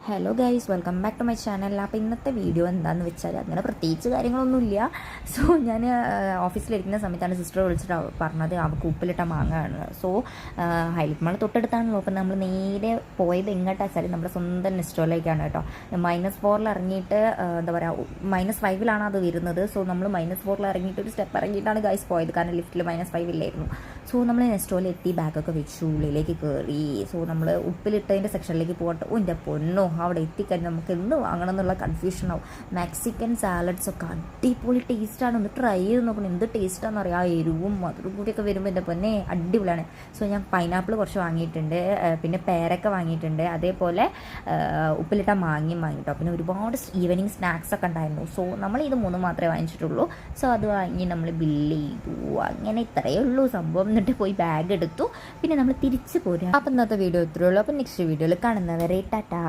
Hello guys, welcome back to my channel. അപ്പോൾ ഇന്നത്തെ video എന്താണെന്ന് വെച്ചാൽ അങ്ങനെ പ്രത്യേകിച്ച് കാര്യങ്ങളൊന്നുമില്ല. സോ ഞാൻ ഓഫീസിലിരിക്കുന്ന സമയത്താണ് സിസ്റ്റർ വിളിച്ചിട്ട് പറഞ്ഞത് അവൾക്ക് ഉപ്പിലിട്ട മാങ്ങയാണ്. സോ ഹൈലൈറ്റ് മാൾ തൊട്ടടുത്താണല്ലോ. അപ്പം നമ്മൾ നേരെ പോയത് എങ്ങോട്ടാ വെച്ചാൽ നമ്മുടെ സ്വന്തം നെസ്റ്റോയിലേക്കാണ് കേട്ടോ. -4 ഇറങ്ങിയിട്ട് എന്താ പറയുക, -5 അത് വരുന്നത്. സോ നമ്മൾ -4 ഇറങ്ങിയിട്ട് ഒരു സ്റ്റെപ്പ് ഇറങ്ങിയിട്ടാണ് ഗൈസ് പോയത്, കാരണം ലിഫ്റ്റിൽ -5 ഇല്ലായിരുന്നു. സോ നമ്മൾ നെസ്റ്റോയിലെത്തി, ബാഗൊക്കെ വെച്ചു, ഉള്ളിലേക്ക് കയറി. സോ നമ്മൾ ഉപ്പിലിട്ടതിൻ്റെ സെക്ഷനിലേക്ക് പോകട്ടെ. എൻ്റെ പൊന്നോ, അവിടെ എത്തിക്കഴിഞ്ഞാൽ നമുക്ക് എന്ത് വാങ്ങണം എന്നുള്ള കൺഫ്യൂഷനാവും. മെക്സിക്കൻ സാലഡ്സൊക്കെ അടിപൊളി ടേസ്റ്റാണ്. ഒന്ന് ട്രൈ ചെയ്ത് നോക്കണം, എന്ത് ടേസ്റ്റാണെന്ന് അറിയാം. എരിവും മധുരം കൂടിയൊക്കെ വരുമ്പോൾ എൻ്റെ പൊന്നെ അടിപൊളിയാണ്. സോ ഞാൻ പൈനാപ്പിൾ കുറച്ച് വാങ്ങിയിട്ടുണ്ട്, പിന്നെ പേരക്ക വാങ്ങിയിട്ടുണ്ട്, അതേപോലെ ഉപ്പിലിട്ട മാങ്ങയും വാങ്ങിയിട്ടോ. പിന്നെ ഒരുപാട് ഈവനിങ് സ്നാക്സ് ഒക്കെ ഉണ്ടായിരുന്നു. സോ നമ്മൾ ഇത് 3 മാത്രമേ വാങ്ങിച്ചിട്ടുള്ളൂ. സോ അത് വാങ്ങി നമ്മൾ ബില്ല് ചെയ്തു. അങ്ങനെ ഇത്രയേ ഉള്ളൂ സംഭവം. എന്നിട്ട് പോയി ബാഗ് എടുത്തു, പിന്നെ നമ്മൾ തിരിച്ച് പോരുക. അപ്പം ഇന്നത്തെ വീഡിയോ ഇത്രയേ ഉള്ളൂ. അപ്പം നെക്സ്റ്റ് വീഡിയോയിൽ കാണുന്നവരെ ടാറ്റാ.